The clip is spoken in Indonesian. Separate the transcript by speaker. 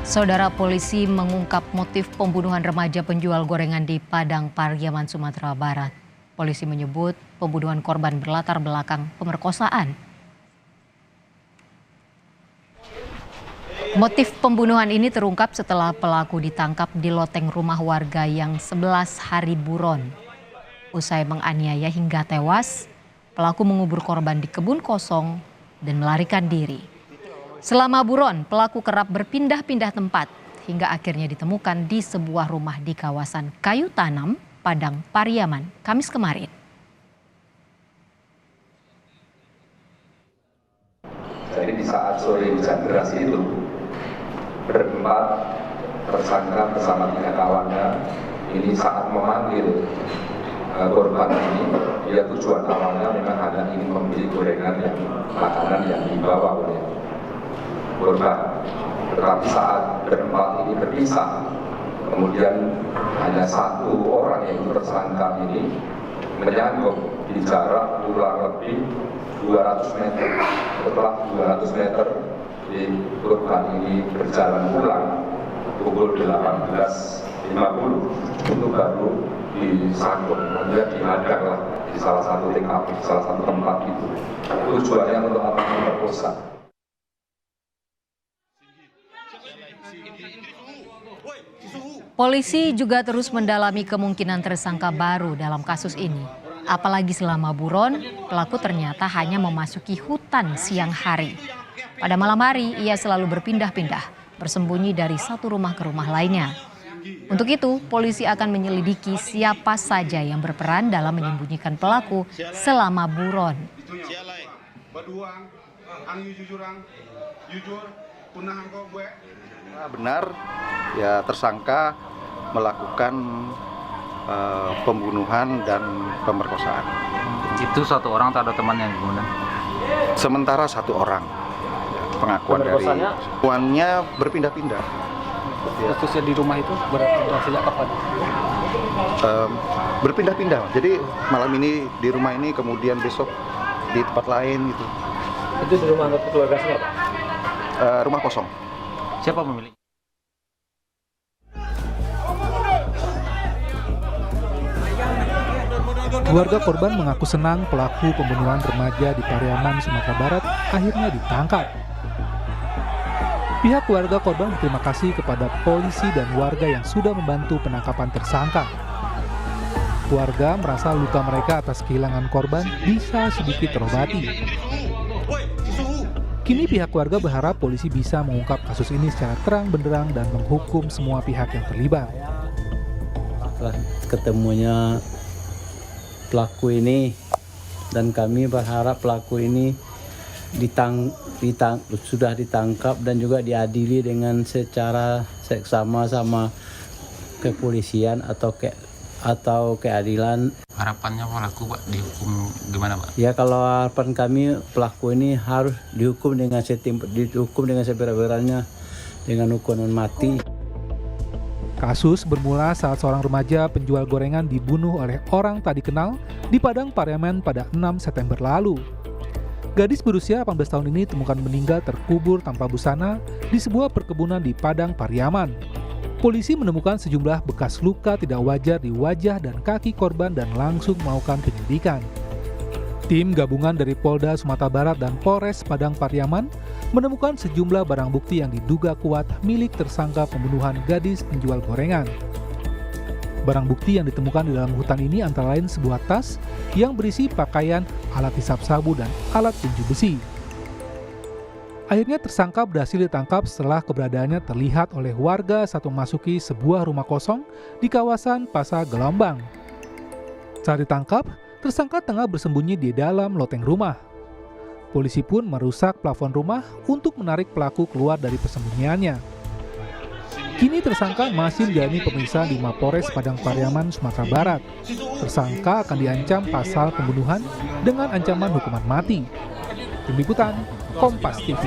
Speaker 1: Saudara, polisi mengungkap motif pembunuhan remaja penjual gorengan di Padang Pariaman, Sumatera Barat. Polisi menyebut pembunuhan korban berlatar belakang pemerkosaan. Motif pembunuhan ini terungkap setelah pelaku ditangkap di loteng rumah warga yang 11 hari buron. Usai menganiaya hingga tewas, pelaku mengubur korban di kebun kosong dan melarikan diri. Selama buron, pelaku kerap berpindah-pindah tempat hingga akhirnya ditemukan di sebuah rumah di kawasan Kayu Tanam, Padang Pariaman, Kamis kemarin.
Speaker 2: Jadi di saat sore hujan deras itu, berempat tersangka bersama 3 kawannya ini saat memanggil korban ini, dia tujuan awalnya memang hanya ingin membeli gorengan yang makanan yang dibawa oleh korban. Tetapi saat berempat ini berpisah, kemudian hanya satu orang yaitu tersangka ini menyangkut di jarak kurang lebih 200 meter. Setelah 200 meter, korban ini berjalan pulang pukul 18.50 itu baru disangkut, kemudian dihadanglah di salah satu TKP, salah satu tempat itu. Tujuannya untuk apa? Memperkosa.
Speaker 1: Polisi juga terus mendalami kemungkinan tersangka baru dalam kasus ini. Apalagi selama buron, pelaku ternyata hanya memasuki hutan siang hari. Pada malam hari, ia selalu berpindah-pindah, bersembunyi dari satu rumah ke rumah lainnya. Untuk itu, polisi akan menyelidiki siapa saja yang berperan dalam menyembunyikan pelaku selama buron.
Speaker 3: Benar, ya tersangka melakukan pembunuhan dan pemerkosaan.
Speaker 4: Itu satu orang atau ada temannya gimana?
Speaker 3: Sementara satu orang. Pengakuan dari tuannya berpindah-pindah.
Speaker 5: Khususnya di rumah itu sejak kapan?
Speaker 3: Berpindah-pindah. Jadi malam ini di rumah ini, kemudian besok di tempat lain gitu.
Speaker 5: Itu di rumah anggota keluarga siapa?
Speaker 3: Rumah kosong.
Speaker 4: Siapa pemilik?
Speaker 6: Keluarga korban mengaku senang pelaku pembunuhan remaja di Pariaman, Sumatera Barat akhirnya ditangkap. Pihak keluarga korban berterima kasih kepada polisi dan warga yang sudah membantu penangkapan tersangka. Keluarga merasa luka mereka atas kehilangan korban bisa sedikit terobati. Kini pihak keluarga berharap polisi bisa mengungkap kasus ini secara terang benderang dan menghukum semua pihak yang terlibat.
Speaker 7: Ketemunya pelaku ini dan kami berharap pelaku ini sudah ditangkap dan juga diadili dengan secara seksama sama kepolisian atau keadilan.
Speaker 4: Harapannya pelaku Pak dihukum gimana Pak?
Speaker 7: Ya, kalau harapan kami pelaku ini harus dihukum dengan seberat-beratnya dengan hukuman mati.
Speaker 6: Kasus bermula saat seorang remaja penjual gorengan dibunuh oleh orang tak dikenal di Padang Pariaman pada 6 September lalu. Gadis berusia 18 tahun ini ditemukan meninggal terkubur tanpa busana di sebuah perkebunan di Padang Pariaman. Polisi menemukan sejumlah bekas luka tidak wajar di wajah dan kaki korban dan langsung melakukan penyelidikan. Tim gabungan dari Polda Sumatera Barat dan Polres Padang Pariaman menemukan sejumlah barang bukti yang diduga kuat milik tersangka pembunuhan gadis penjual gorengan. Barang bukti yang ditemukan di dalam hutan ini antara lain sebuah tas yang berisi pakaian, alat hisap sabu, dan alat tinju besi. Akhirnya tersangka berhasil ditangkap setelah keberadaannya terlihat oleh warga saat memasuki sebuah rumah kosong di kawasan Pasar Gelombang. Saat ditangkap, tersangka tengah bersembunyi di dalam loteng rumah. Polisi pun merusak plafon rumah untuk menarik pelaku keluar dari persembunyiannya. Kini tersangka masih menjalani pemeriksaan di Mapores Padang Pariaman, Sumatera Barat. Tersangka akan diancam pasal pembunuhan dengan ancaman hukuman mati. Tim Liputan, Kompas TV.